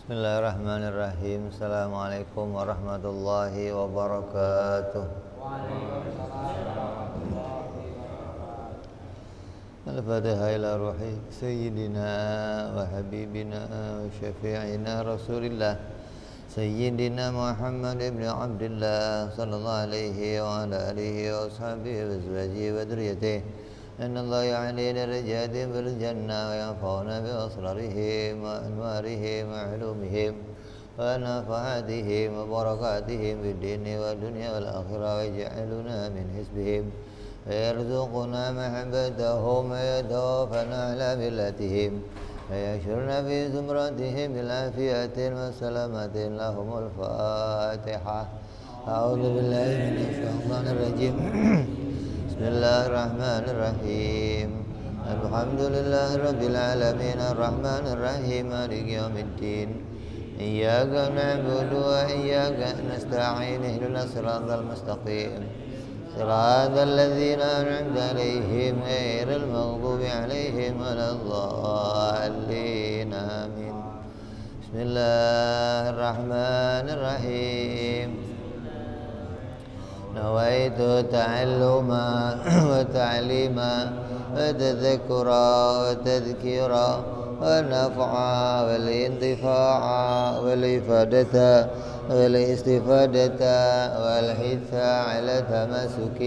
Bismillahirrahmanirrahim. Assalamualaikum warahmatullahi wabarakatuh. Al-Fatihah ila ruhi Sayyidina wa Habibina wa Syafi'ina Rasulillah Sayyidina Muhammad ibn Abdullah Sallallahu alaihi wa ala alihi wa ashabihi wa azwajihi wa dhurriyyatihi Inna Allah ya'li darajatihim fil jannah wa yanfa'una bi asrarihim wa anwarihim wa ulumihim wa nafahatihim wa barakatihim fid dini wa dunya wal akhirah wa yaj'aluna min hisbihim ويرزقنا محبتهم ويتوفنا على ملتهم ويحشرنا في زمرتهم بالعافية والسلامة لهم الفاتحة أعوذ بالله من الشيطان الرجيم بسم الله الرحمن الرحيم الحمد لله رب العالمين الرحمن الرحيم مالك يوم الدين إياك نعبد وإياك نستعين اهدنا الصراط المستقيم صراط الذين أنعمت عليهم غير المغضوب عليهم ولا الضالين آمين بسم الله الرحمن الرحيم نويت تعلما وتعليما وتذكرا وتذكيرا والنفعا والانتفاعا والإفادة والاستفادة والحث على التمسك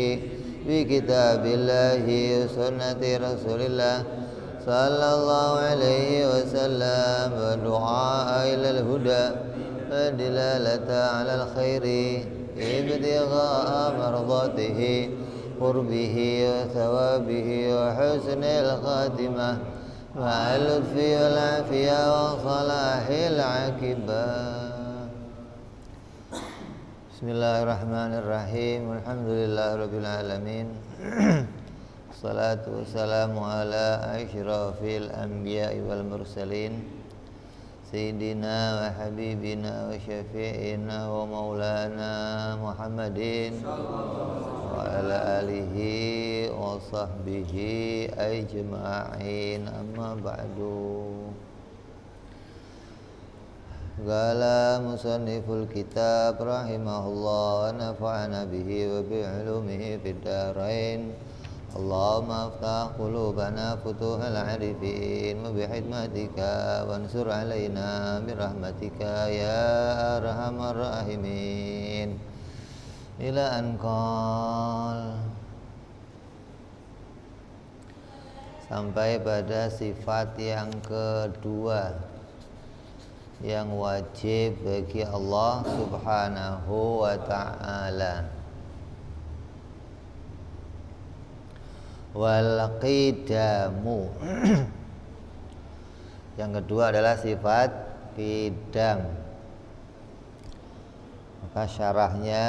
بكتاب الله وسنة رسول الله صلى الله عليه وسلم والدعاء إلى الهدى والدلالة على الخير ابتغاء مرضاته قربه وثوابه وحسن الخاتمة مع اللطف والعافية وصلاح العاقبة Bismillahirrahmanirrahim. Alhamdulillahirabbil alamin. Wassalatu wassalamu ala asyrafil anbiya'i wal mursalin Sayyidina wa habibina wa syafi'ina wa maulana Muhammadin wa ala alihi wa sahbihi ajma'in, amma ba'du. Qala musanniful kitab rahimahullah wa nafa'ana bihi wa bi'ulumihi fid darain. Allahumma aftah qulubana futuhal arifin wa bihikmatika wansur alaina birahmatika ya arhamar rahimin. Ila anqal, sampai pada sifat yang kedua yang wajib bagi Allah Subhanahu wa ta'ala. Wal qidamu. Yang kedua adalah sifat qidam. Maka syarahnya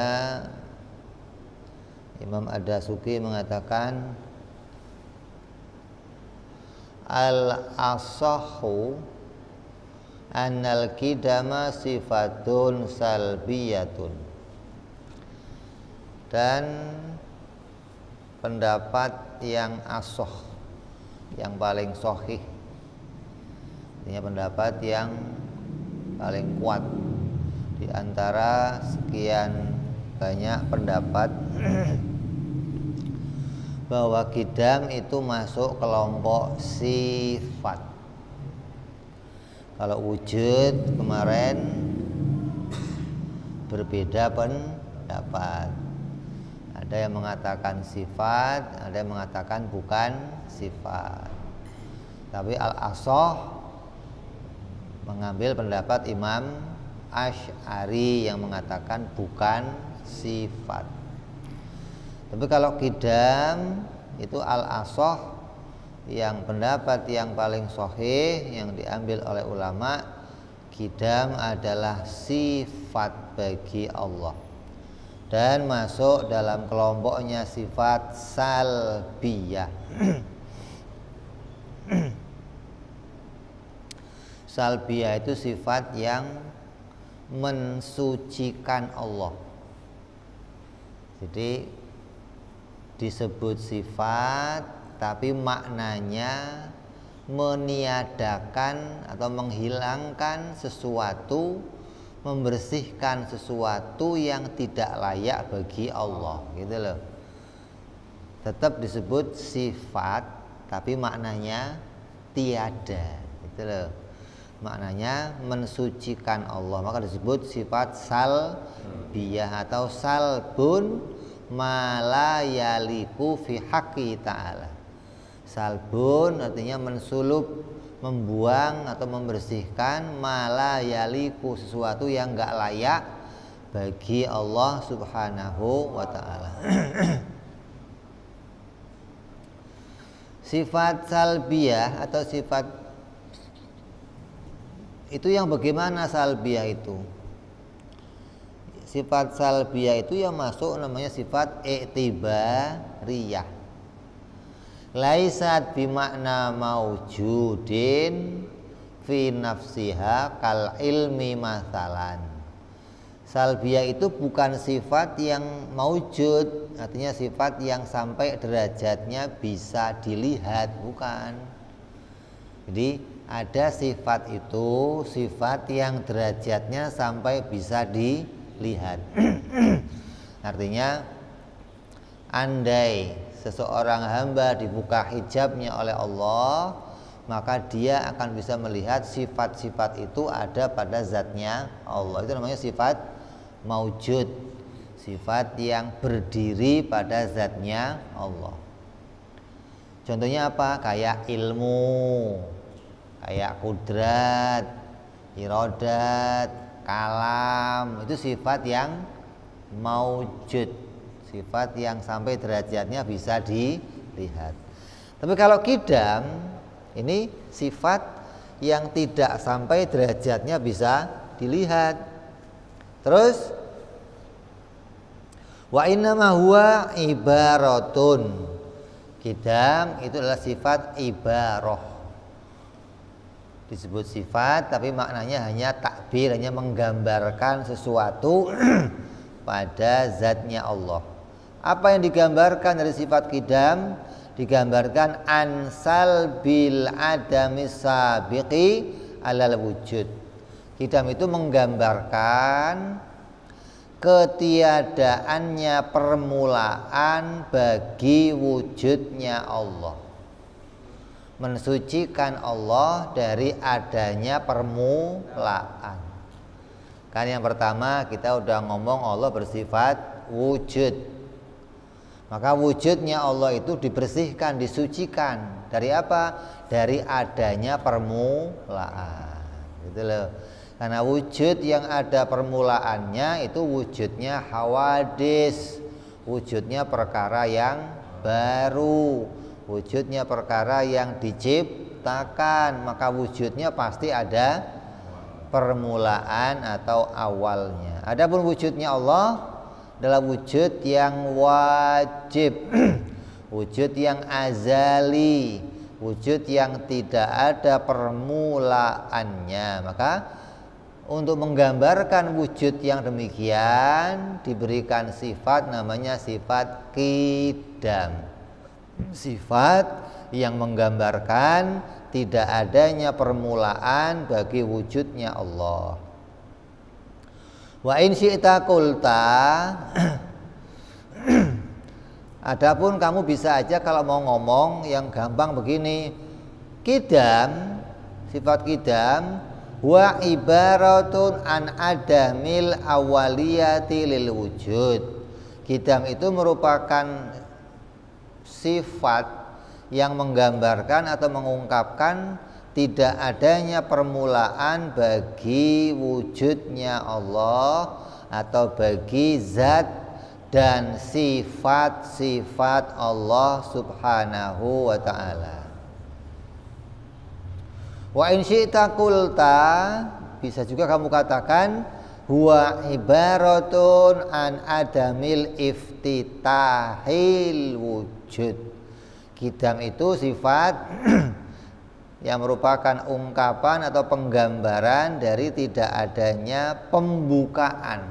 Imam Ad-Dasuki mengatakan al-asahhu annal qidama sifatun salbiyatun, dan pendapat yang asoh, yang paling sahih, ini pendapat yang paling kuat di antara sekian banyak pendapat bahwa qidam itu masuk kelompok sifat. Kalau wujud kemarin berbeda pendapat. Ada yang mengatakan sifat, ada yang mengatakan bukan sifat. Tapi al-asah mengambil pendapat Imam Asy'ari yang mengatakan bukan sifat. Tapi kalau qidam itu al-asah, yang pendapat yang paling sahih yang diambil oleh ulama, qidam adalah sifat bagi Allah dan masuk dalam kelompoknya sifat salbiyah. Salbiyah itu sifat yang mensucikan Allah. Jadi disebut sifat tapi maknanya meniadakan atau menghilangkan sesuatu, membersihkan sesuatu yang tidak layak bagi Allah, gitu loh. Tetap disebut sifat, tapi maknanya tiada, gitu loh. Maknanya mensucikan Allah, maka disebut sifat salbiyah atau salbun malayaliku fi haqqi ta'ala. Salbun artinya mensulub, membuang atau membersihkan malayaliku, sesuatu yang enggak layak bagi Allah Subhanahu wa ta'ala. Sifat salbiyah atau sifat itu yang bagaimana salbiyah itu? Sifat salbiyah itu yang masuk namanya sifat i'tibariyah. Laisat bimakna maujudin fi nafsiha kal ilmi masalan. Salbiyah itu bukan sifat yang maujud, artinya sifat yang sampai derajatnya bisa dilihat, bukan. Jadi ada sifat itu, sifat yang derajatnya sampai bisa dilihat. Artinya andai seseorang hamba dibuka hijabnya oleh Allah, maka dia akan bisa melihat sifat-sifat itu ada pada zatnya Allah. Itu namanya sifat maujud, sifat yang berdiri pada zatnya Allah. Contohnya apa? Kayak ilmu, kayak kudrat, iradat, kalam, itu sifat yang maujud, sifat yang sampai derajatnya bisa dilihat. Tapi kalau qidam ini sifat yang tidak sampai derajatnya bisa dilihat. Terus wa innama huwa ibaratun. Qidam itu adalah sifat ibarah. Disebut sifat tapi maknanya hanya takbir, hanya menggambarkan sesuatu pada zatnya Allah. Apa yang digambarkan dari sifat qidam? Digambarkan ansal bil adami sabiqi alal wujud. Qidam itu menggambarkan ketiadaannya permulaan bagi wujudnya Allah, mensucikan Allah dari adanya permulaan. Kan yang pertama kita udah ngomong Allah bersifat wujud. Maka wujudnya Allah itu dibersihkan, disucikan dari apa? Dari adanya permulaan. Gitu loh. Karena wujud yang ada permulaannya itu wujudnya hawadis, wujudnya perkara yang baru, wujudnya perkara yang diciptakan, maka wujudnya pasti ada permulaan atau awalnya. Adapun wujudnya Allah adalah wujud yang wajib, wujud yang azali, wujud yang tidak ada permulaannya. Maka untuk menggambarkan wujud yang demikian diberikan sifat namanya sifat qidam, sifat yang menggambarkan tidak adanya permulaan bagi wujudnya Allah. Wa in syi'ta qulta adapun kamu bisa aja kalau mau ngomong yang gampang begini, qidam, sifat qidam wa ibaratun an adamil awaliyati lil wujud. Qidam itu merupakan sifat yang menggambarkan atau mengungkapkan tidak adanya permulaan bagi wujudnya Allah atau bagi zat dan sifat-sifat Allah Subhanahu wa ta'ala. Wa in syi'ta qulta, bisa juga kamu katakan huwa ibaratun an adamil iftitahil wujud. Qidam itu sifat yang merupakan ungkapan atau penggambaran dari tidak adanya pembukaan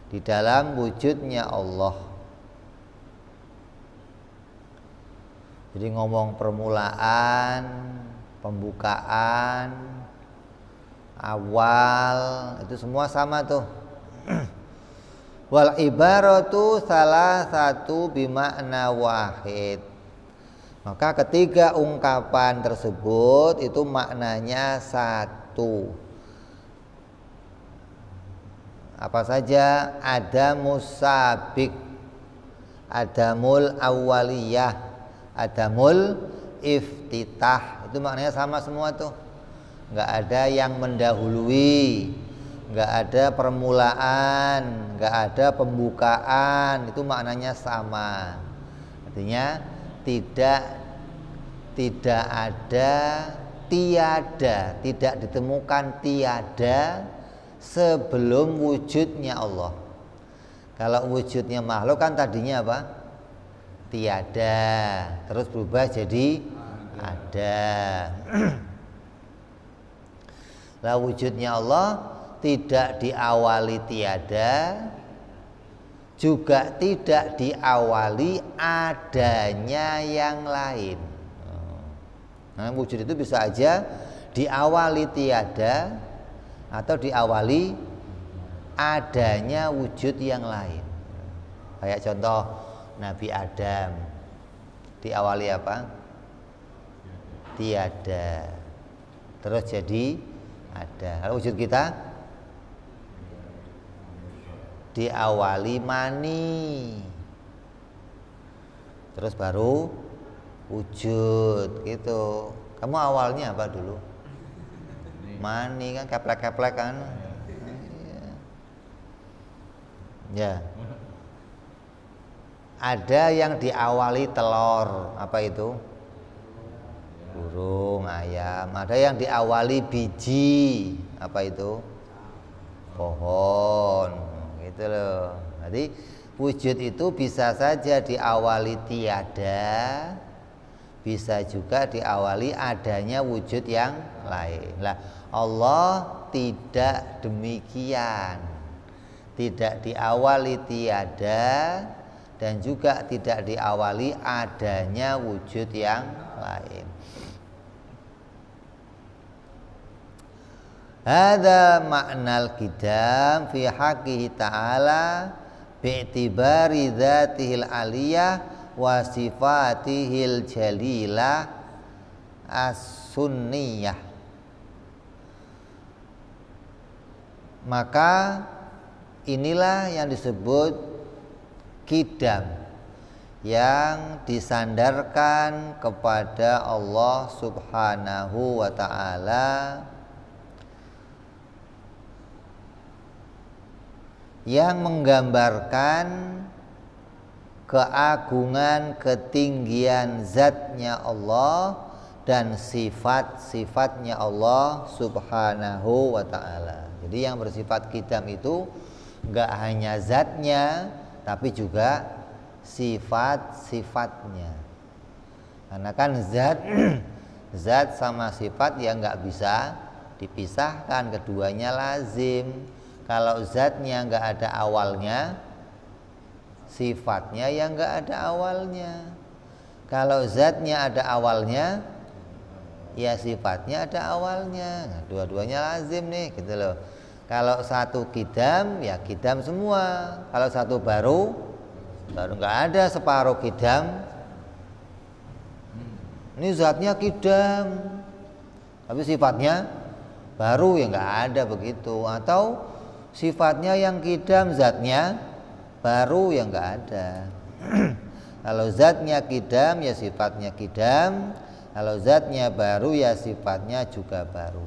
di dalam wujudnya Allah. Jadi ngomong permulaan, pembukaan, awal, itu semua sama tuh. Wal ibaratu salah satu bimakna wahid. Maka ketiga ungkapan tersebut itu maknanya satu. Apa saja? Adamul sabiq, adamul awaliyah, adamul iftitah. Itu maknanya sama semua tuh. Nggak ada yang mendahului, nggak ada permulaan, nggak ada pembukaan. Itu maknanya sama. Artinya tidak ada, tiada, tidak ditemukan tiada sebelum wujudnya Allah. Kalau wujudnya makhluk kan tadinya apa? Tiada, terus berubah jadi ada. Lah wujudnya Allah tidak diawali tiada, juga tidak diawali adanya yang lain. Nah, wujud itu bisa aja diawali tiada atau diawali adanya wujud yang lain. Kayak contoh Nabi Adam, diawali apa? Tiada, terus jadi ada. Kalau wujud kita diawali mani, terus baru wujud gitu. Kamu awalnya apa dulu? Mani kan, keplek-keplek kan. Ya. Ada yang diawali telur, apa itu? Burung, ayam. Ada yang diawali biji, apa itu? Pohon, gitu loh. Jadi wujud itu bisa saja diawali tiada, bisa juga diawali adanya wujud yang lain. Lah, Allah tidak demikian. Tidak diawali tiada dan juga tidak diawali adanya wujud yang lain. Hadza ma'nal qidam fi haqqihi ta'ala bi'tibari dzatihil aliyah wa sifatihil jalilah as-sunniyah. Maka inilah yang disebut qidam, yang disandarkan kepada Allah Subhanahu wa ta'ala, yang menggambarkan keagungan, ketinggian zatnya Allah dan sifat-sifatnya Allah Subhanahu wa ta'ala. Jadi yang bersifat qidam itu enggak hanya zatnya, tapi juga sifat-sifatnya. Karena kan zat sama sifat ya enggak bisa dipisahkan, keduanya lazim. Kalau zatnya enggak ada awalnya, sifatnya ya enggak ada awalnya. Kalau zatnya ada awalnya, ya sifatnya ada awalnya. Nah, dua-duanya lazim nih, gitu loh. Kalau satu qidam, ya qidam semua. Kalau satu baru enggak ada separuh qidam. Ini zatnya qidam, tapi sifatnya baru, ya enggak ada begitu. Atau sifatnya yang qidam, zatnya baru, ya enggak ada. Kalau zatnya qidam, ya sifatnya qidam. Kalau zatnya baru, ya sifatnya juga baru.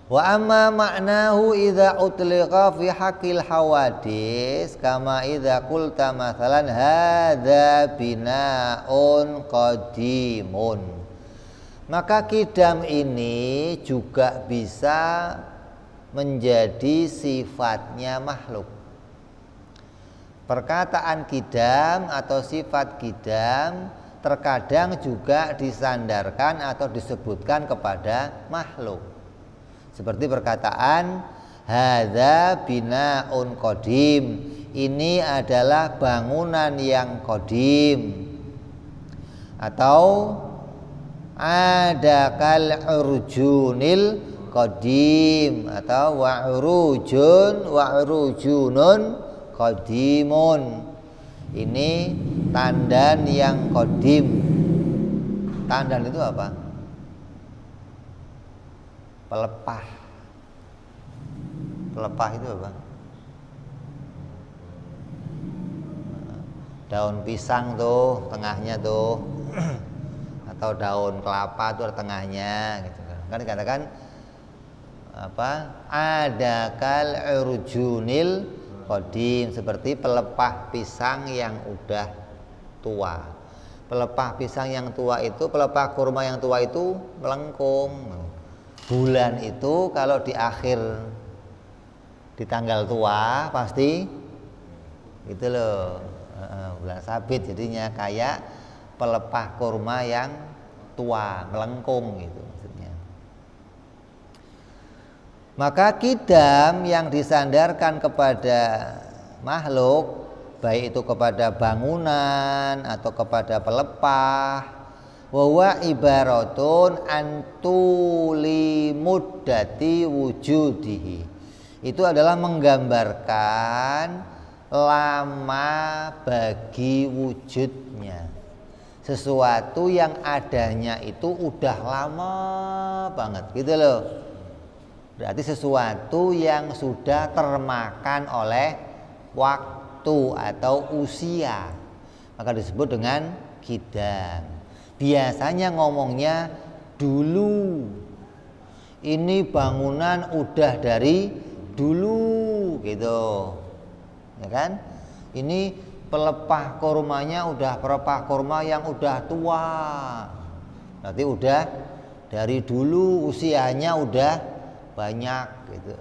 Wa amma ma'nahu idza utliqa fi haqqil hawadis kama idza qulta mathalan hadza bina'un qadimun. Maka qidam ini juga bisa menjadi sifatnya makhluk. Perkataan qidam atau sifat qidam terkadang juga disandarkan atau disebutkan kepada makhluk. Seperti perkataan hadza bina'un qadim, ini adalah bangunan yang qadim. Atau adakal urjunil qadim, atau wa'urujunun qadimun. Ini tandan yang qadim. Tandan itu apa? Pelepah. Pelepah itu apa? Daun pisang tuh tengahnya tuh, atau daun kelapa tuh tengahnya gitu kan. Kan dikatakan apa? Adakal urjunil qadim, seperti pelepah pisang yang udah tua. Pelepah pisang yang tua itu, pelepah kurma yang tua itu melengkung. Bulan itu kalau di akhir di tanggal tua pasti gitu loh, bulan sabit, jadinya kayak pelepah kurma yang tua melengkung gitu maksudnya. Maka kidam yang disandarkan kepada makhluk, baik itu kepada bangunan atau kepada pelepah, wa ibaratun antuli muddati wujudihi, itu adalah menggambarkan lama bagi wujudnya. Sesuatu yang adanya itu udah lama banget gitu loh. Berarti sesuatu yang sudah termakan oleh waktu atau usia, maka disebut dengan kidam. Biasanya ngomongnya dulu, ini bangunan udah dari dulu gitu, ya kan? Ini pelepah kurmanya udah pelepah kurma yang udah tua, berarti udah dari dulu, usianya udah banyak gitu.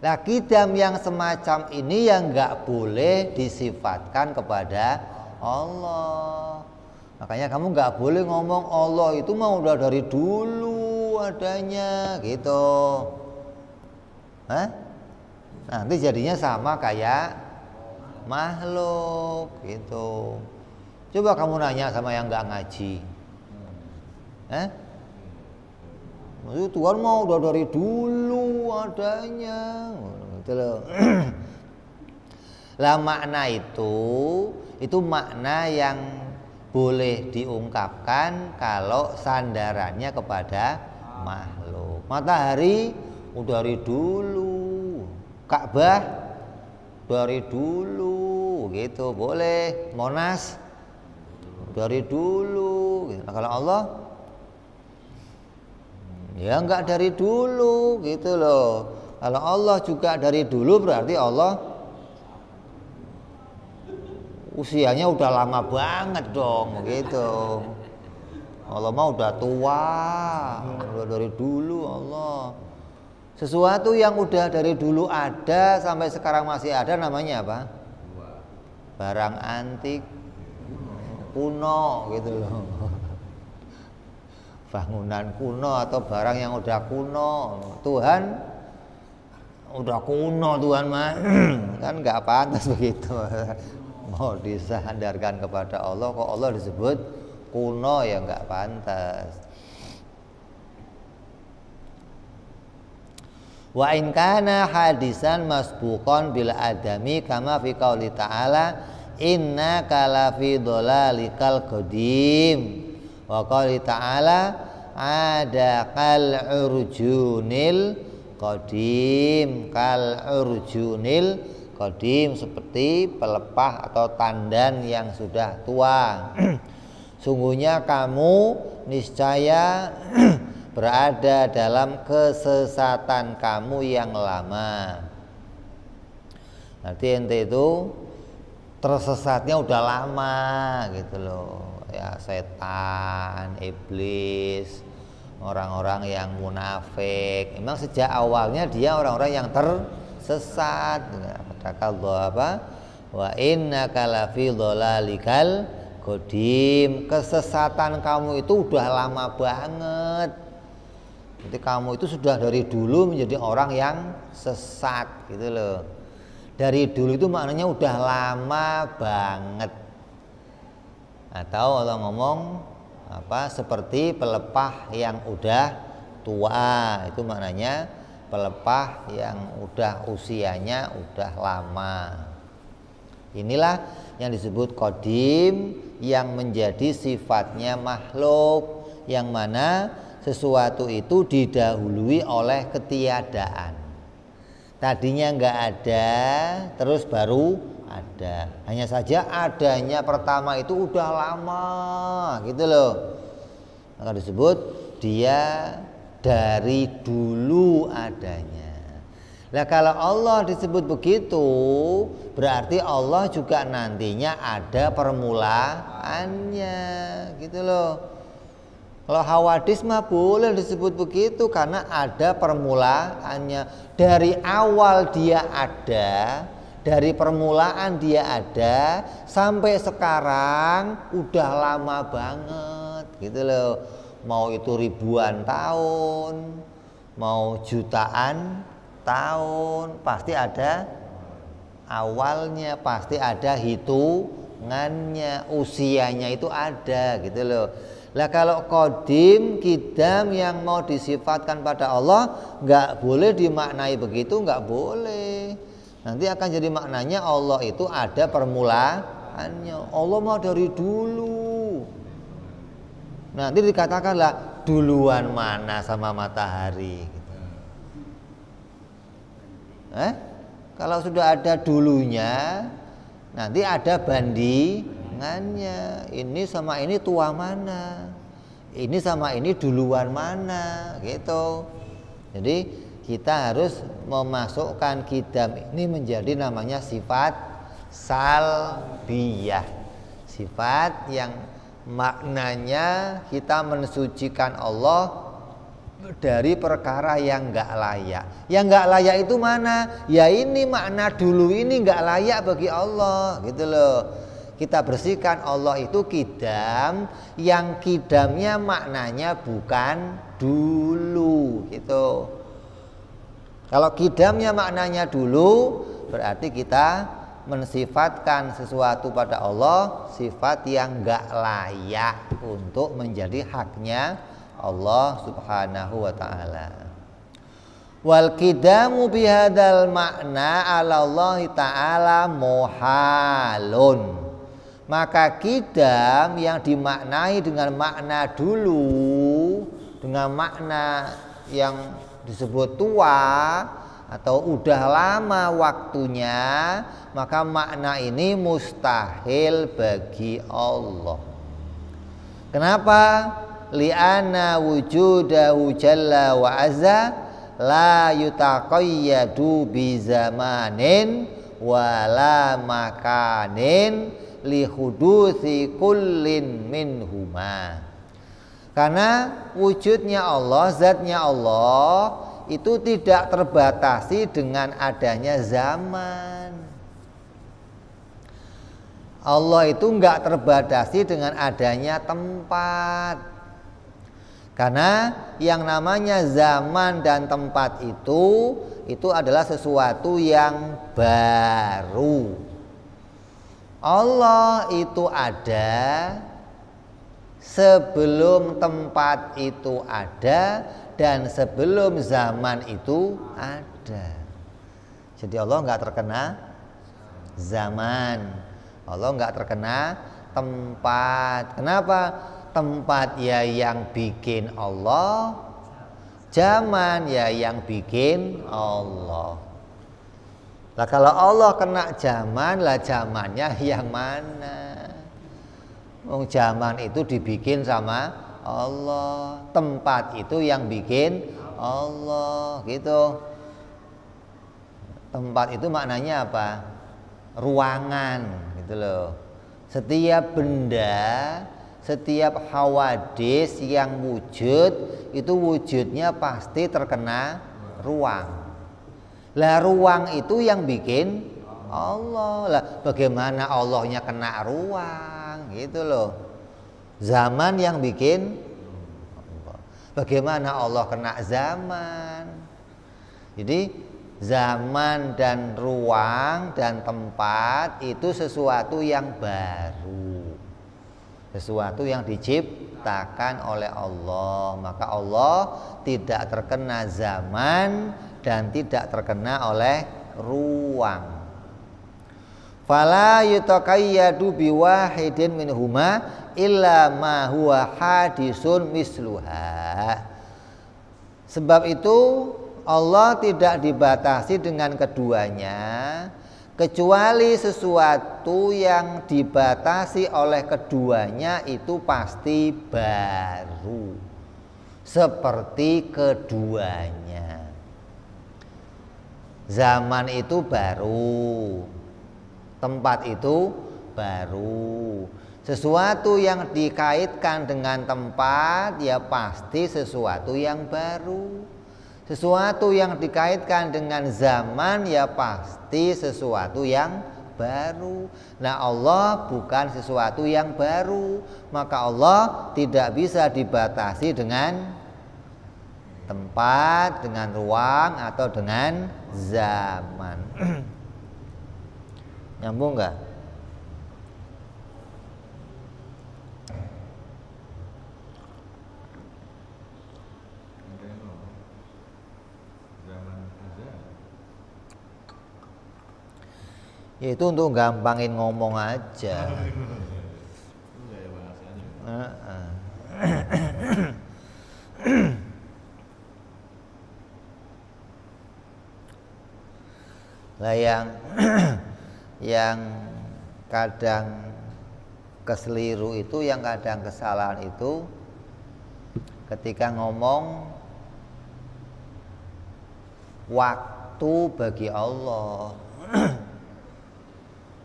Nah, kidam yang semacam ini yang nggak boleh disifatkan kepada Allah. Makanya kamu nggak boleh ngomong Allah itu mah udah dari dulu adanya gitu. Hah? Nanti jadinya sama kayak makhluk gitu. Coba kamu nanya sama yang nggak ngaji. Maksudnya Tuhan mau udah dari dulu adanya gitu loh. Lah makna itu makna yang boleh diungkapkan kalau sandarannya kepada makhluk. Matahari udah dari dulu, Ka'bah dari dulu gitu, boleh. Monas dari dulu gitu. Nah, kalau Allah ya enggak dari dulu gitu loh. Kalau Allah juga dari dulu berarti Allah usianya udah lama banget dong gitu. Allah mah udah tua, udah dari dulu Allah. Sesuatu yang udah dari dulu ada sampai sekarang masih ada namanya apa? Barang antik kuno gitu loh. Bangunan kuno atau barang yang udah kuno. Tuhan udah kuno, Tuhan mah kan nggak pantas begitu. Mau disandarkan kepada Allah, kok Allah disebut kuno, ya nggak pantas. Wa in kana hadisan masbuqan bil adami kama fi qauli ta'ala inna kala fi dhalalikal qadim wa qauli ta'ala ada kal urjunil qadim, kal urjunil qadim, seperti pelepah atau tandan yang sudah tua. Sungguhnya kamu niscaya berada dalam kesesatan kamu yang lama. Nanti ente itu tersesatnya udah lama gitu loh. Ya setan, iblis, orang-orang yang munafik. Memang sejak awalnya dia orang-orang yang tersesat. Kata Allah apa? Wa innaka lafi dhalalikal qadim. Kesesatan kamu itu udah lama banget. Jadi kamu itu sudah dari dulu menjadi orang yang sesat gitu loh. Dari dulu itu maknanya udah lama banget. Atau Allah ngomong seperti pelepah yang udah tua, itu maknanya pelepah yang udah usianya udah lama. Inilah yang disebut qadim, yang menjadi sifatnya makhluk, yang mana sesuatu itu didahului oleh ketiadaan. Tadinya nggak ada, terus baru ada. Hanya saja adanya pertama itu udah lama, gitu loh. Maka disebut dia dari dulu adanya. Nah kalau Allah disebut begitu, berarti Allah juga nantinya ada permulaannya, gitu loh. Kalau hawadis mah boleh disebut begitu karena ada permulaannya. Dari awal dia ada, dari permulaan dia ada, sampai sekarang udah lama banget, gitu loh. Mau itu ribuan tahun, mau jutaan tahun, pasti ada awalnya, pasti ada hitungannya, usianya itu ada, gitu loh. Lah kalau qadim, qidam yang mau disifatkan pada Allah nggak boleh dimaknai begitu, nggak boleh. Nanti akan jadi maknanya Allah itu ada permulaannya. Allah mau dari dulu. Nanti dikatakanlah duluan mana sama matahari. Gitu. Kalau sudah ada dulunya, nanti ada bandingannya. Ini sama ini tua mana, ini sama ini duluan mana, gitu. Jadi kita harus memasukkan qidam ini menjadi namanya sifat salbiyah, sifat yang maknanya kita mensucikan Allah dari perkara yang nggak layak. Yang nggak layak itu mana? Ya ini makna dulu ini nggak layak bagi Allah, gitu loh. Kita bersihkan Allah itu qidam, yang qidamnya maknanya bukan dulu, gitu. Kalau qidamnya maknanya dulu, berarti kita mensifatkan sesuatu pada Allah sifat yang nggak layak untuk menjadi haknya Allah subhanahu wa ta'ala. Wal qidamu bihadal makna ala Allah ta'ala muhalun. Maka qidam yang dimaknai dengan makna dulu, dengan makna yang disebut tua atau udah lama waktunya, maka makna ini mustahil bagi Allah. Kenapa? Li'anna wujudahu jalla wa azza la yutaqayyadu bi zamanin wala makanin li hudusi kullin minhuma. Karena wujudnya Allah, zatnya Allah itu tidak terbatasi dengan adanya zaman. Allah itu enggak terbatasi dengan adanya tempat. Karena yang namanya zaman dan tempat itu adalah sesuatu yang baru. Allah itu ada sebelum tempat itu ada dan sebelum zaman itu ada. Jadi Allah enggak terkena zaman, Allah enggak terkena tempat. Kenapa? Tempat ya yang bikin Allah, zaman ya yang bikin Allah. Lah kalau Allah kena zaman, lah zamannya yang mana? Zaman itu dibikin sama Allah, tempat itu yang bikin Allah, gitu. Tempat itu maknanya apa? Ruangan, gitu loh. Setiap benda, setiap hawadis yang wujud itu wujudnya pasti terkena ruang. Lah ruang itu yang bikin Allah. Lah bagaimana Allahnya kena ruang, gitu loh. Zaman yang bikin Allah. Bagaimana Allah kena zaman. Jadi zaman dan ruang dan tempat itu sesuatu yang baru, sesuatu yang diciptakan oleh Allah. Maka Allah tidak terkena zaman dan tidak terkena oleh ruang. Fala yutaqayyadu biwahidin minhuma illa ma huwa hadisun misluha. Sebab itu Allah tidak dibatasi dengan keduanya, kecuali sesuatu yang dibatasi oleh keduanya itu pasti baru, seperti keduanya. Zaman itu baru, tempat itu baru. Sesuatu yang dikaitkan dengan tempat ya pasti sesuatu yang baru. Sesuatu yang dikaitkan dengan zaman ya pasti sesuatu yang baru. Nah, Allah bukan sesuatu yang baru, maka Allah tidak bisa dibatasi dengan tempat, dengan ruang atau dengan zaman. Nyambung nggak? Ya itu untuk gampangin ngomong aja. Lah yang kadang keseliru itu, yang kadang kesalahan itu ketika ngomong waktu bagi Allah.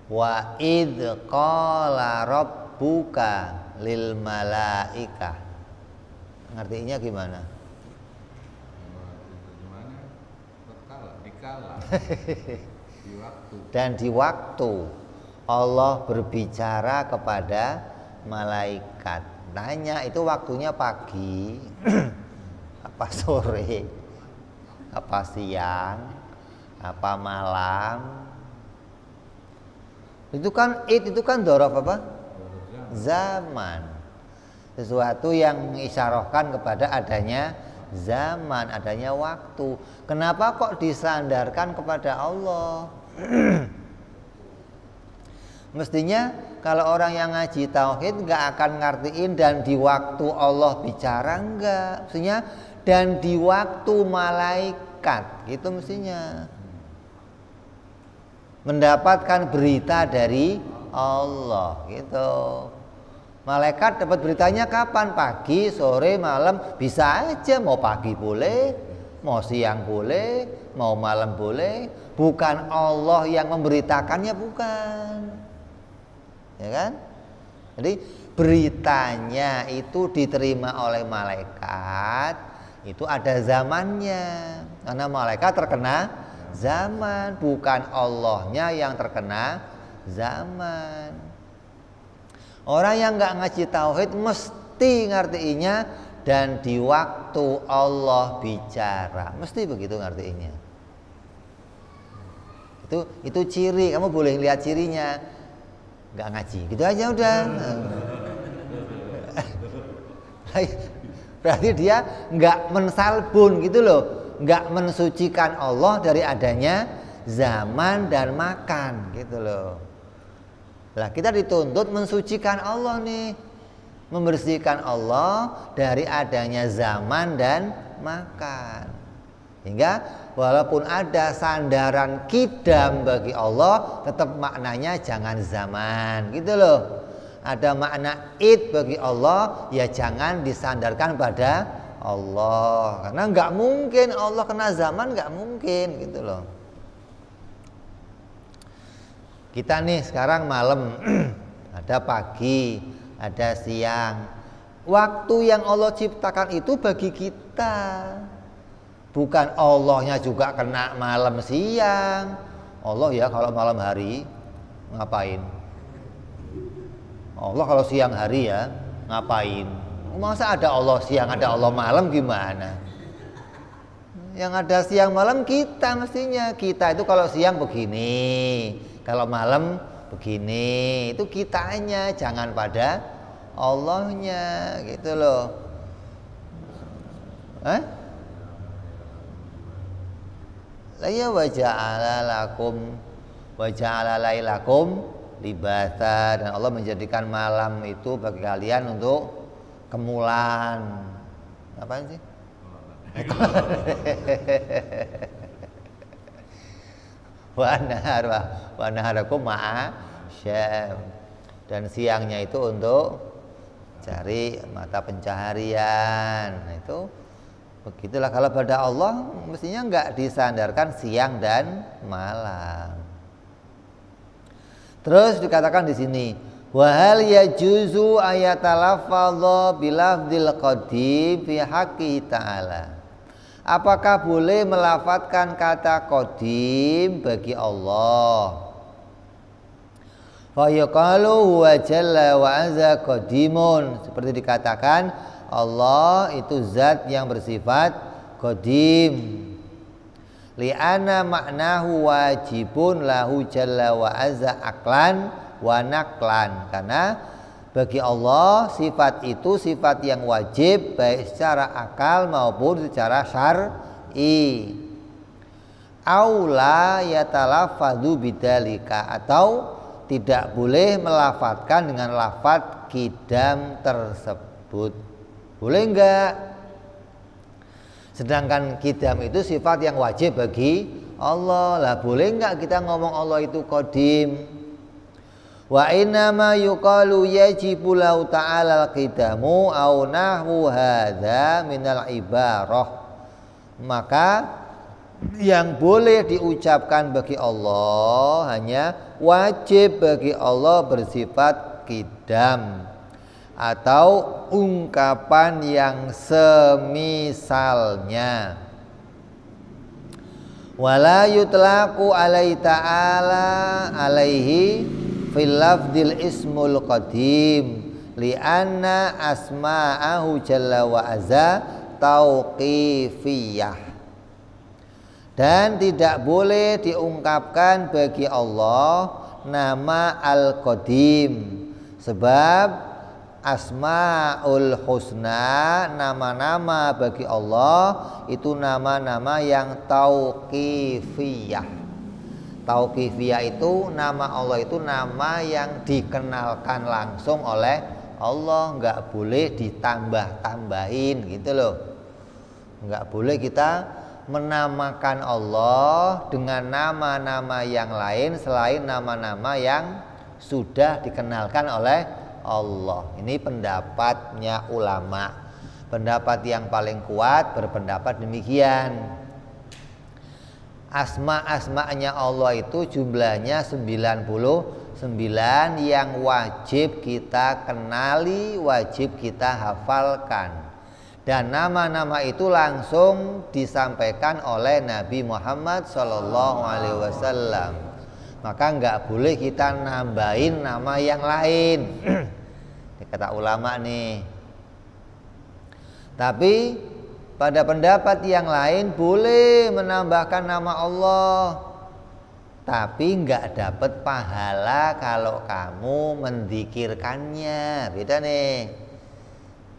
Wa idz qala rabbuka lil malaikah. Ngertinya gimana? Dikala. Di waktu. Dan di waktu Allah berbicara kepada malaikat. Tanya, itu waktunya pagi, apa sore, apa siang, apa malam? Itu kan dzaraf apa? Zaman. Sesuatu yang mengisyarahkan kepada adanya zaman, adanya waktu. Kenapa kok disandarkan kepada Allah? Mestinya kalau orang yang ngaji tauhid nggak akan ngertiin dan di waktu Allah bicara, enggak. Mestinya dan di waktu malaikat, gitu mestinya. Mendapatkan berita dari Allah, gitu. Malaikat dapat beritanya kapan? Pagi, sore, malam, bisa aja. Mau pagi boleh, mau siang boleh, mau malam boleh. Bukan Allah yang memberitakannya, bukan. Ya kan? Jadi beritanya itu diterima oleh malaikat, itu ada zamannya. Karena malaikat terkena zaman, bukan Allahnya yang terkena zaman. Orang yang nggak ngaji tauhid mesti ngertiinnya dan di waktu Allah bicara, mesti begitu ngertiinnya. Itu ciri, kamu boleh lihat cirinya. Nggak ngaji, gitu aja udah. Berarti dia nggak mensalbun gitu loh, nggak mensucikan Allah dari adanya zaman dan makan gitu loh. Lah kita dituntut mensucikan Allah nih, membersihkan Allah dari adanya zaman dan makan. Hingga walaupun ada sandaran kidam bagi Allah, tetap maknanya jangan zaman gitu loh. Ada makna id bagi Allah, ya jangan disandarkan pada Allah. Karena nggak mungkin Allah kena zaman, nggak mungkin gitu loh. Kita nih sekarang malam, ada pagi, ada siang. Waktu yang Allah ciptakan itu bagi kita. Bukan Allahnya juga kena malam siang. Allah ya kalau malam hari ngapain? Allah kalau siang hari ya ngapain? Masa ada Allah siang, ada Allah malam, gimana? Yang ada siang malam kita mestinya. Kita itu kalau siang begini, kalau malam begini. Itu kitanya, jangan pada Allahnya gitu loh. La ya wa ja'ala lailakum libasa, dan Allah menjadikan malam itu bagi kalian untuk kemulan. Apaan sih? Wa naharakum ma'asyam, dan siangnya itu untuk cari mata pencaharian. Nah, itu begitulah kalau pada Allah mestinya enggak disandarkan siang dan malam. Terus dikatakan di sini, wa hal yajuzu ayatalafadha bilafdil qadim fi haqqi ta'ala. Apakah boleh melafadzkan kata qadim bagi Allah? Fa yaqalu huwa jalla wa azza qadimun, seperti dikatakan Allah itu zat yang bersifat qadim. Li'anna maknahu wajibun lahu jalla wa azza aklan wa naklan, karena bagi Allah sifat itu sifat yang wajib baik secara akal maupun secara syar'i. Aula yatalafadhu bidzalika, atau tidak boleh melafadzkan dengan lafadz qidam tersebut. Boleh enggak? Sedangkan qidam itu sifat yang wajib bagi Allah. Lah boleh enggak kita ngomong Allah itu qadim? Wa inna ma yuqalu yajibu lahu ta'ala al-qidamu au nahwu hadza minal ibarah. Maka yang boleh diucapkan bagi Allah hanya wajib bagi Allah bersifat qidam, atau ungkapan yang semisalnya. Wala yutlaqu alaihi ta'ala alaihi fil lafdil ismul qadim li'anna asma'ahu jalla wa azza tauqifiyah. Dan tidak boleh diungkapkan bagi Allah nama al-qadim, sebab Asmaul Husna, nama-nama bagi Allah itu nama-nama yang tauqifiyah. Tauqifiyah itu nama Allah itu nama yang dikenalkan langsung oleh Allah, nggak boleh ditambah-tambahin gitu loh. Nggak boleh kita menamakan Allah dengan nama-nama yang lain selain nama-nama yang sudah dikenalkan oleh Allah. Ini pendapatnya ulama. Pendapat yang paling kuat berpendapat demikian. Asma-asma'nya Allah itu jumlahnya 99 yang wajib kita kenali, wajib kita hafalkan. Dan nama-nama itu langsung disampaikan oleh Nabi Muhammad SAW. Maka nggak boleh kita nambahin nama yang lain. Kata ulama nih. Tapi pada pendapat yang lain boleh menambahkan nama Allah, tapi nggak dapat pahala kalau kamu mendikirkannya. Beda nih.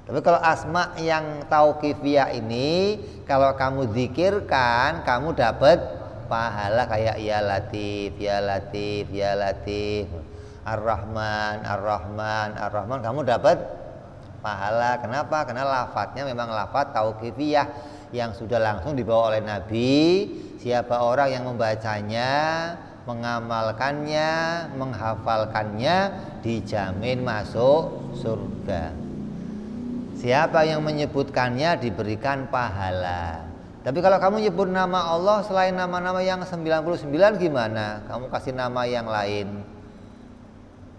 Tapi kalau asma yang tauqifiyah ini, kalau kamu zikirkan, kamu dapat pahala kayak ya Latif, ya Latif, ya Latif, Ar-Rahman, Ar-Rahman, Ar-Rahman, kamu dapat pahala. Kenapa? Karena lafadznya memang lafadz tauqifiyah yang sudah langsung dibawa oleh Nabi. Siapa orang yang membacanya, mengamalkannya, menghafalkannya, dijamin masuk surga. Siapa yang menyebutkannya diberikan pahala. Tapi kalau kamu nyebut nama Allah selain nama-nama yang 99 gimana? Kamu kasih nama yang lain.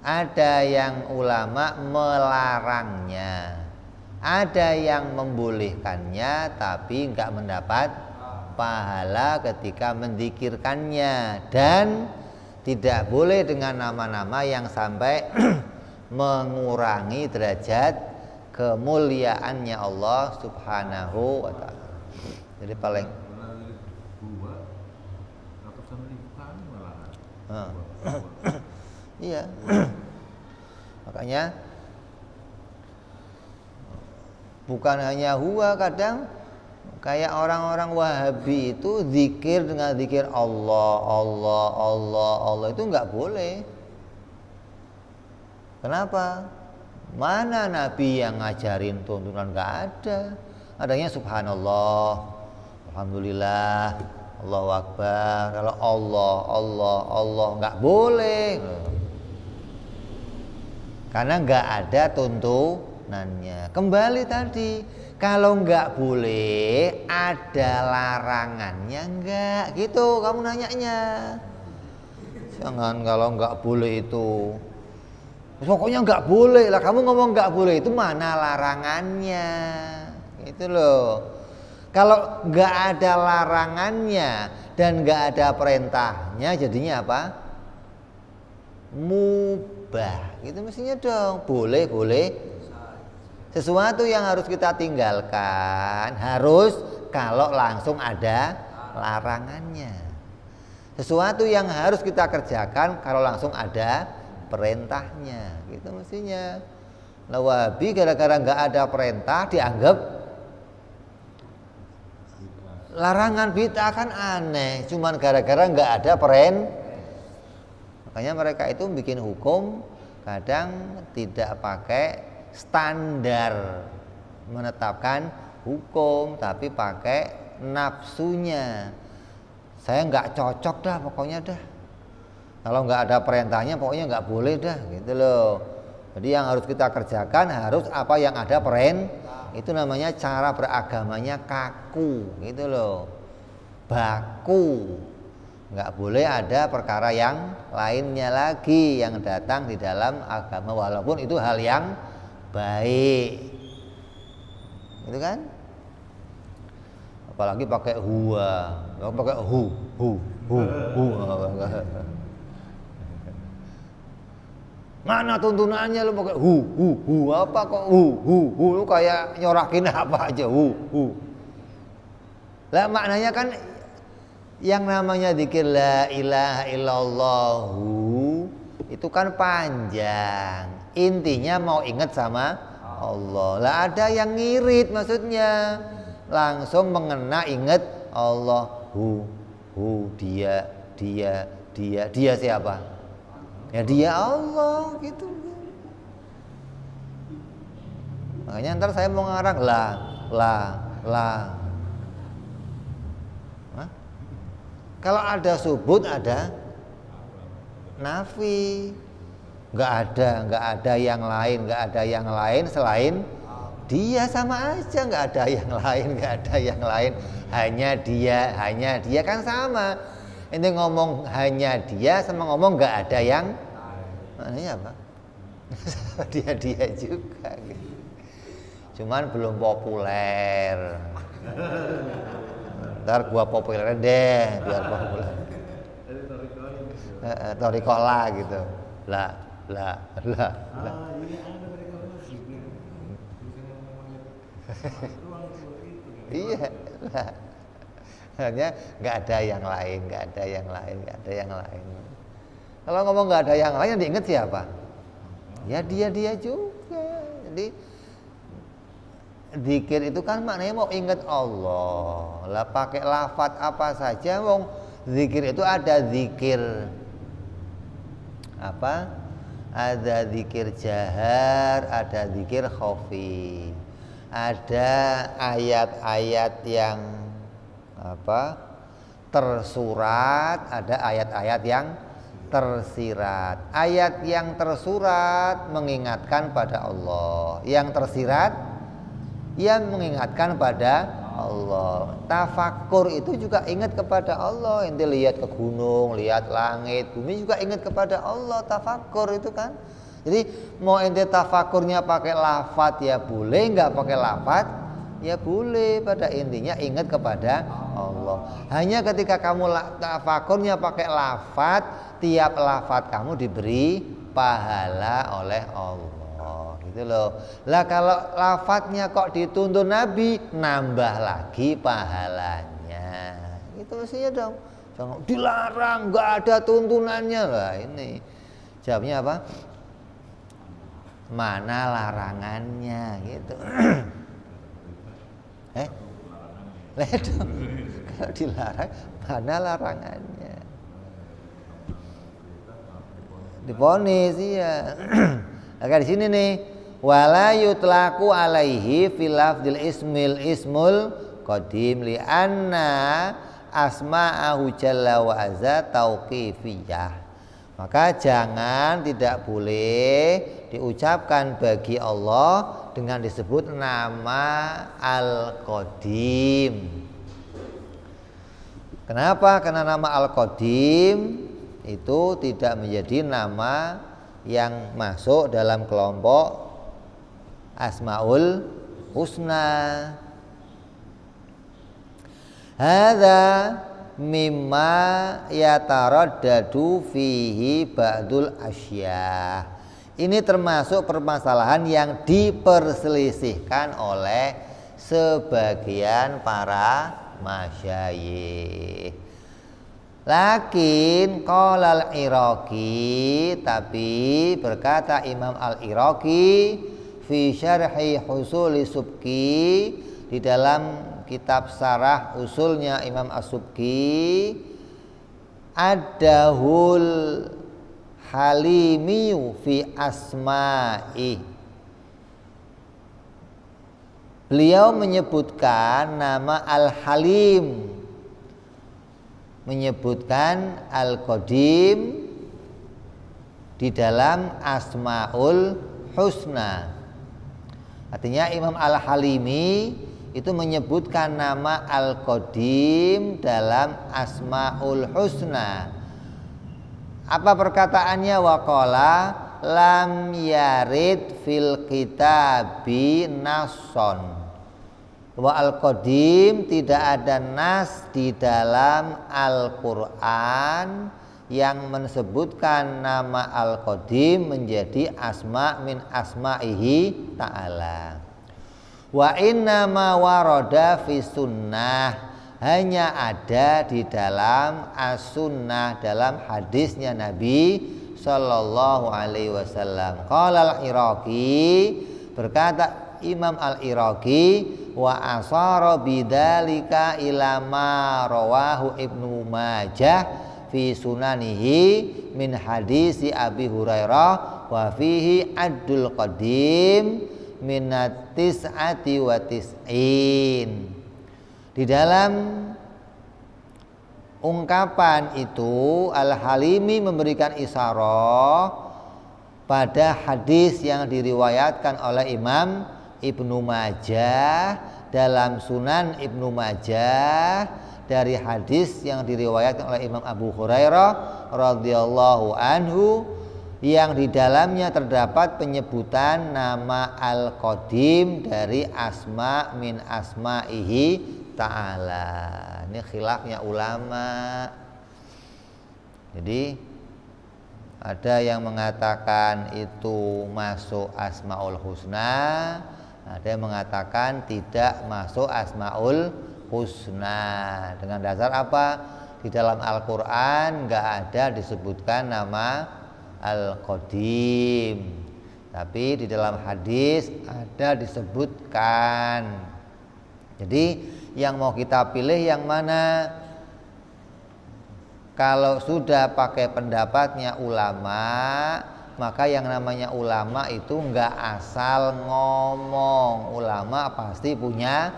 Ada yang ulama melarangnya, ada yang membolehkannya, tapi enggak mendapat pahala ketika mendikirkannya. Dan tidak boleh dengan nama-nama yang sampai mengurangi derajat kemuliaannya Allah Subhanahu wa ta'ala. Jadi paling Iya. Makanya bukan hanya huwa, kadang kayak orang-orang Wahabi itu zikir dengan zikir Allah, Allah, Allah, Allah itu nggak boleh. Kenapa? Mana Nabi yang ngajarin tuntunan? Nggak ada. Adanya subhanallah, alhamdulillah, Allahu Akbar. Kalau Allah, Allah, Allah nggak boleh. Karena nggak ada tuntunannya. Kembali tadi, kalau nggak boleh ada larangannya nggak? Gitu kamu nanyanya. Jangan kalau nggak boleh itu. Pokoknya nggak boleh lah. Kamu ngomong nggak boleh itu mana larangannya? Itu loh. Kalau nggak ada larangannya dan nggak ada perintahnya, jadinya apa? Mubah. Gitu mestinya dong. Boleh, boleh. Sesuatu yang harus kita tinggalkan harus kalau langsung ada larangannya. Sesuatu yang harus kita kerjakan kalau langsung ada perintahnya. Gitu mestinya. Nah, Wahabi gara-gara nggak ada perintah dianggap larangan, bid'ah kan aneh. Cuman gara-gara nggak ada perintah. Makanya mereka itu bikin hukum kadang tidak pakai standar menetapkan hukum, tapi pakai nafsunya. Saya nggak cocok dah pokoknya dah. Kalau nggak ada perintahnya pokoknya nggak boleh dah gitu loh. Jadi yang harus kita kerjakan harus apa yang ada perintah. Itu namanya cara beragamanya kaku gitu loh. Baku. Nggak boleh ada perkara yang lainnya lagi yang datang di dalam agama walaupun itu hal yang baik. Gitu kan? Apalagi pakai huwa, nggak pakai hu. Mana tuntunannya lu pakai hu apa kok hu lu kayak nyorakin apa aja hu. Lah maknanya kan yang namanya zikir la ilaha illallah itu kan panjang. Intinya mau ingat sama Allah. Lah ada yang ngirit maksudnya langsung mengena ingat Allah dia siapa? Ya dia Allah gitu. Makanya ntar saya mau ngarang la. Hah? Kalau ada subut ada nafi. Nggak ada yang lain selain dia, sama aja. Nggak ada yang lain, hanya dia kan sama. Ini ngomong hanya dia sama ngomong nggak ada yang maknanya apa? dia juga gitu. Cuman belum populer. Ntar gua populer deh biar populer. Torikola gitu. Lah. Iya lah. Hanya nggak ada yang lain. Kalau ngomong nggak ada yang lain, yang diinget siapa? Ya dia juga. Jadi zikir itu kan maknanya mau ingat Allah. Lah pakai lafadz apa saja, wong zikir itu ada zikir apa? Ada zikir jahar, ada zikir khafi. Ada ayat-ayat yang tersurat, ada ayat-ayat yang tersirat. Ayat yang tersurat mengingatkan pada Allah, yang tersirat yang mengingatkan pada Allah. Tafakkur itu juga ingat kepada Allah. Ente lihat ke gunung, lihat langit, bumi juga ingat kepada Allah. Tafakkur itu kan. Jadi mau ente tafakkurnya pakai lafadz ya boleh, nggak pakai lafadz ya boleh. Pada intinya ingat kepada Allah. Hanya ketika kamu tafakurnya pakai lafadz, tiap lafadz kamu diberi pahala oleh Allah. Gitu loh. Lah kalau lafadznya kok dituntun Nabi, nambah lagi pahalanya. Itu mestinya dong. Dilarang, nggak ada tuntunannya lah ini. Jawabnya apa? Mana larangannya gitu. Kalau dilarang, mana larangannya? Diponis ya. Maka di sini nih, wala yutlaqu alaihi fil lafdil ismul qadim li anna asma'ahu jalla wa azza tauqifiyah. Maka jangan, tidak boleh diucapkan bagi Allah dengan disebut nama Al-Qadim. Kenapa? Karena nama Al-Qadim itu tidak menjadi nama yang masuk dalam kelompok Asmaul Husna. Hadza mimma yataraddadu fihi ba'dul asya. Ini termasuk permasalahan yang diperselisihkan oleh sebagian para masyayikh. Lakin qala al-Iraqi, tapi berkata Imam al-Iraqi fi syarhi husuli subki, di dalam kitab sarah usulnya Imam As-Subki, adahul halimi fi asma'i. Beliau menyebutkan nama Al-Halim, menyebutkan Al-Qadim di dalam Asmaul Husna. Artinya Imam Al-Halimi itu menyebutkan nama Al-Qadim dalam Asmaul Husna. Apa perkataannya? Waqala lam yarid fil kitabi nasson. Wa Al-Qadim, tidak ada nas di dalam Al-Quran yang menyebutkan nama Al-Qadim menjadi asma min asma'ihi ta'ala. Wa inna ma warada fi sunnah, hanya ada di dalam as-sunnah, dalam hadisnya Nabi sallallahu alaihi wasallam. Qala al-Iraqi, berkata Imam al-Iraqi, wa asara bidzalika ila ma rawahu Ibnu Majah fi sunanihi min hadisi Abi Hurairah wa fihi addul qadim minat tis'ati wa tis'in. Di dalam ungkapan itu Al-Halimi memberikan isyarah pada hadis yang diriwayatkan oleh Imam Ibnu Majah dalam Sunan Ibnu Majah, dari hadis yang diriwayatkan oleh Imam Abu Hurairah radhiyallahu anhu, yang di dalamnya terdapat penyebutan nama Al-Qadim dari asma min asma'ihi ta'ala. Ini khilafnya ulama. Jadi ada yang mengatakan itu masuk Asmaul Husna, ada yang mengatakan tidak masuk Asmaul Husna. Dengan dasar apa? Di dalam Al-Quran nggak ada disebutkan nama Al-Qadim, tapi di dalam hadis ada disebutkan. Jadi yang mau kita pilih yang mana? Kalau sudah pakai pendapatnya ulama, maka yang namanya ulama itu nggak asal ngomong. Ulama pasti punya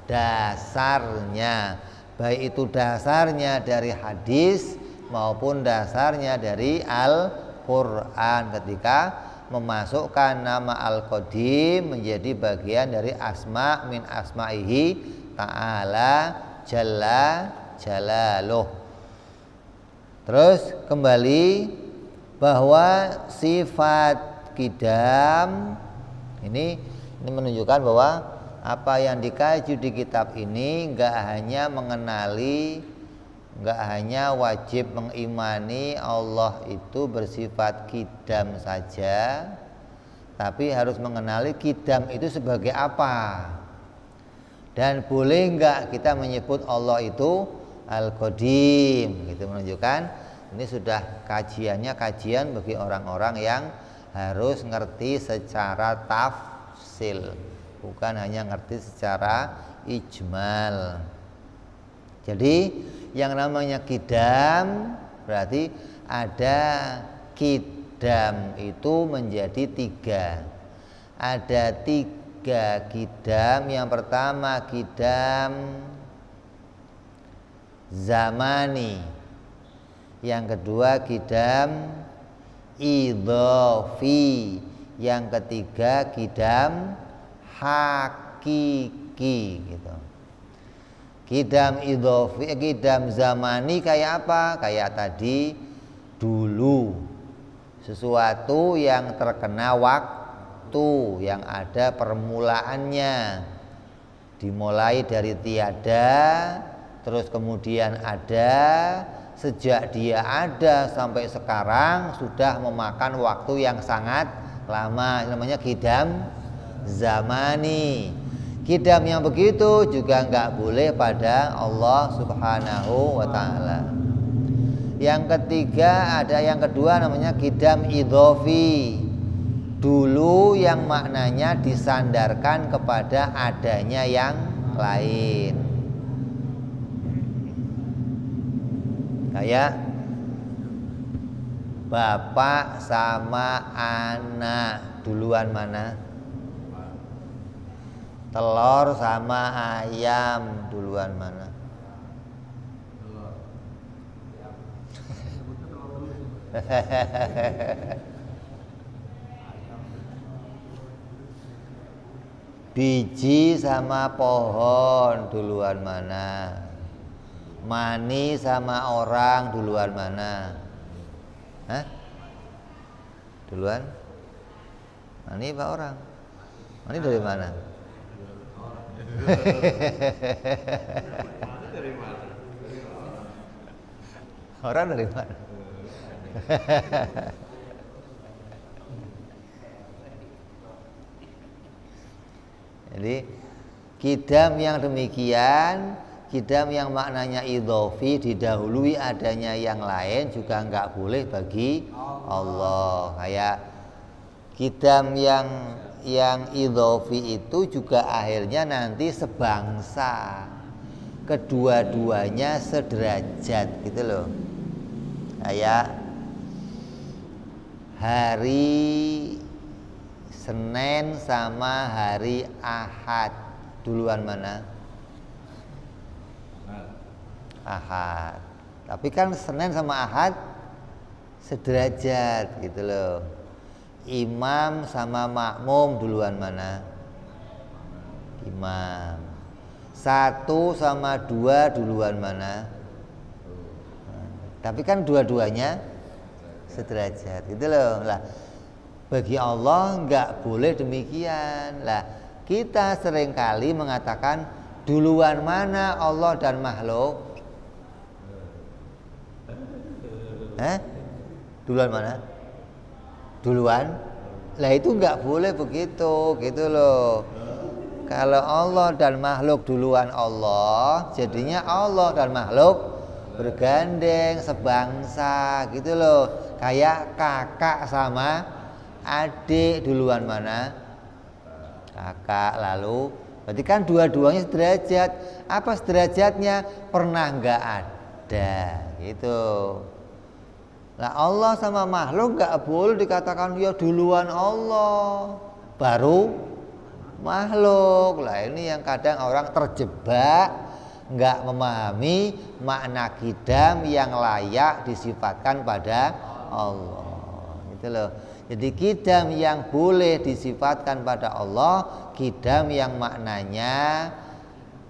dasarnya, baik itu dasarnya dari hadis maupun dasarnya dari Al-Quran ketika memasukkan nama Al-Qadim menjadi bagian dari asma min asma'ihi ta'ala jalla jalaluh. Terus kembali bahwa sifat qidam ini menunjukkan bahwa apa yang dikaji di kitab ini enggak hanya mengenali, enggak hanya wajib mengimani Allah itu bersifat qidam saja, tapi harus mengenali qidam itu sebagai apa. Dan boleh enggak kita menyebut Allah itu al-qadim. Gitu menunjukkan ini sudah kajiannya kajian bagi orang-orang yang harus ngerti secara tafsil, bukan hanya ngerti secara ijmal. Jadi yang namanya kidam berarti ada kidam itu menjadi tiga. Ada tiga kidam. Yang pertama kidam zamani, yang kedua kidam idhofi, yang ketiga kidam hakiki gitu. Kidam idhofi, kidam zamani kayak apa? Kayak tadi dulu, sesuatu yang terkena waktu, yang ada permulaannya, dimulai dari tiada, terus kemudian ada, sejak dia ada sampai sekarang sudah memakan waktu yang sangat lama, namanya kidam zamani. Kidam yang begitu juga nggak boleh pada Allah Subhanahu wa ta'ala. Yang ketiga ada yang kedua namanya kidam idhofi, dulu yang maknanya disandarkan kepada adanya yang lain. Kayak bapak sama anak, duluan mana? Telur sama ayam, duluan mana? Biji sama pohon, duluan mana? Mani sama orang, duluan mana? Hah? Duluan? Mani apa orang? Mani dari mana? Orang dari mana? Jadi kidam yang demikian, kidam yang maknanya idhofi, didahului adanya yang lain juga nggak boleh bagi Allah. Kayak kidam yang idhofi itu juga akhirnya nanti sebangsa, kedua-duanya sederajat gitu loh. Kayak hari Senin sama hari Ahad, duluan mana? Ahad. Tapi kan Senin sama Ahad sederajat gitu loh. Imam sama makmum, duluan mana? Imam. 1 sama 2 duluan mana? Tapi kan dua-duanya sederajat gitu loh. Lah, bagi Allah nggak boleh demikian. Lah, kita seringkali mengatakan duluan mana Allah dan makhluk? Duluan mana? Duluan? Lah itu nggak boleh begitu, gitu loh. Kalau Allah dan makhluk duluan Allah, jadinya Allah dan makhluk bergandeng sebangsa, gitu loh. Kayak kakak sama adik, duluan mana? Kakak. Lalu berarti kan dua-duanya sederajat. Apa sederajatnya? Pernah nggak ada, gitu. Nah, Allah sama makhluk nggak boleh dikatakan ya duluan Allah baru makhluk. Lah ini yang kadang orang terjebak, nggak memahami makna kidam yang layak disifatkan pada Allah. Gitu loh. Jadi kidam yang boleh disifatkan pada Allah, kidam yang maknanya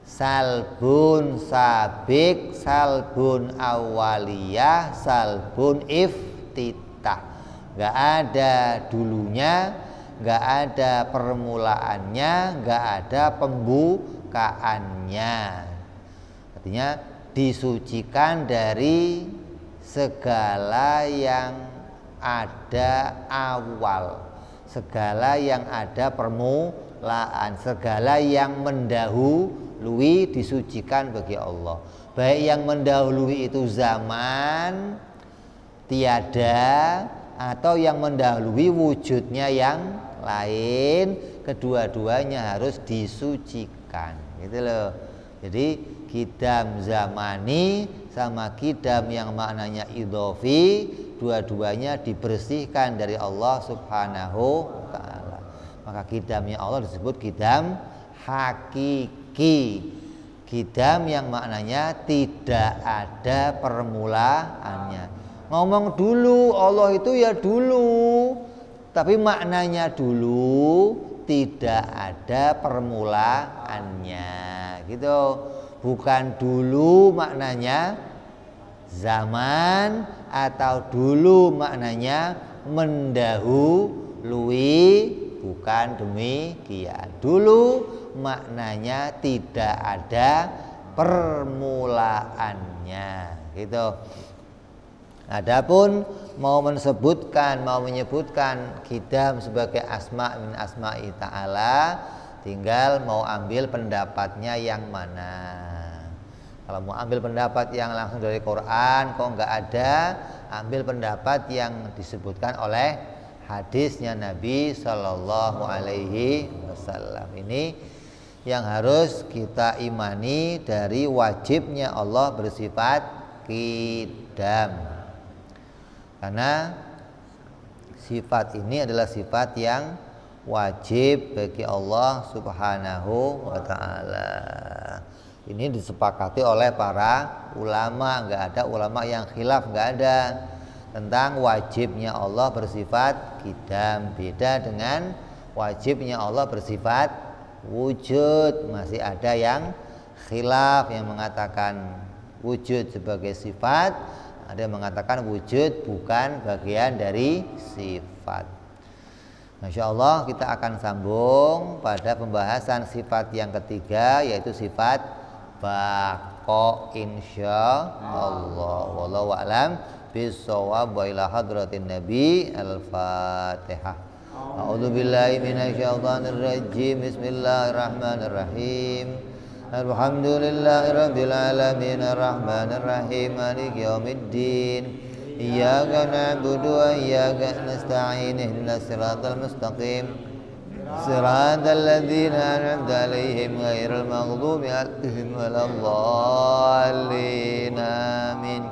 salbun sabik, salbun awaliyah, salbun iftitah. Gak ada dulunya, gak ada permulaannya, gak ada pembukaannya. Artinya disucikan dari segala yang ada awal, segala yang ada permulaan, segala yang mendahului. mendahului disucikan bagi Allah. Baik yang mendahului itu zaman tiada atau yang mendahului wujudnya yang lain, kedua-duanya harus disucikan, gitu loh. Jadi kidam zamani sama kidam yang maknanya idhofi, dua-duanya dibersihkan dari Allah Subhanahu wa ta'ala. Maka kidamnya Allah disebut kidam hakiki, kidam yang maknanya tidak ada permulaannya. Ngomong dulu, Allah itu ya dulu, tapi maknanya dulu tidak ada permulaannya, gitu. Bukan dulu maknanya zaman, atau dulu maknanya mendahului, bukan demikian. Dulu maknanya tidak ada permulaannya, gitu. Adapun mau menyebutkan kidam sebagai asma min asma'i ta'ala, tinggal mau ambil pendapatnya yang mana. Kalau mau ambil pendapat yang langsung dari Quran kok nggak ada, ambil pendapat yang disebutkan oleh hadisnya Nabi Sallallahu Alaihi Wasallam. Ini yang harus kita imani dari wajibnya Allah bersifat kidam. Karena sifat ini adalah sifat yang wajib bagi Allah Subhanahu wa ta'ala. Ini disepakati oleh para ulama, nggak ada ulama yang khilaf, nggak ada, tentang wajibnya Allah bersifat kidam. Beda dengan wajibnya Allah bersifat wujud. Masih ada yang khilaf, yang mengatakan wujud sebagai sifat, ada yang mengatakan wujud bukan bagian dari sifat. Masya Allah, kita akan sambung pada pembahasan sifat yang ketiga, yaitu sifat baqo, insya Allah. Wallahu a'lam bissawab, wa ila hadratin Nabi. Al-Fatihah. A'udzu billahi minasyaitonir rajim. Bismillahirrahmanirrahim. Alhamdulillahi rabbil alamin, arrahmanir rahim, maliki yaumiddin. Iyyaka na'budu wa iyyaka nasta'in, ihdinas siratal mustaqim, siratal ladzina an'amta 'alaihim ghairil maghdubi 'alaihim waladdallin. Amin.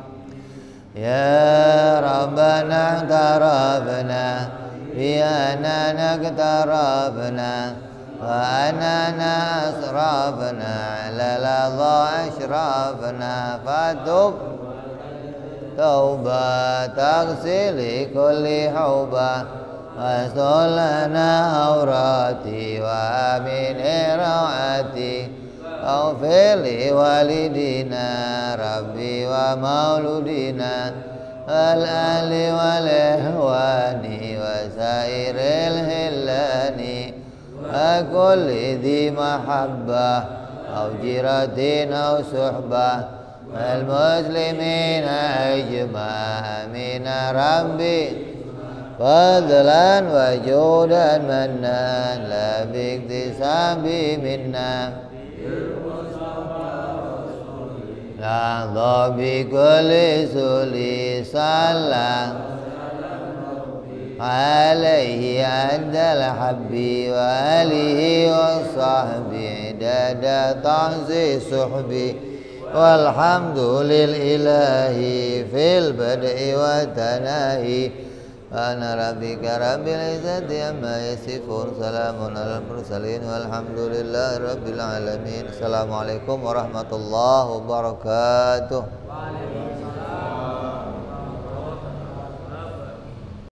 Ya Rabbana tarabna ya anana tarabna wa anana asrafna lalala ashrafna fatub tauba taghsili kulli hauba wa solana aurati wa amin rawati awfili walidina rabbi wa mauludina wal ali wal ihwani wa sairil hillani wa kulli dhi mahabbah aw jiratin aw suhbah wal muslimina ajma' amin rabbi fadlan wa judan mannan la biktisabi minna la dhabi kulli suli salam alaihi adal habbi wa alihi wa sahbi dada ta'zi suhbi walhamdulil ilahi fil bad'i wa tanahi ana rabbika rabbil izzati amma yasifun salamun alal mursalin walhamdulillahi rabbil alamin. Assalamualaikum warahmatullahi wabarakatuh.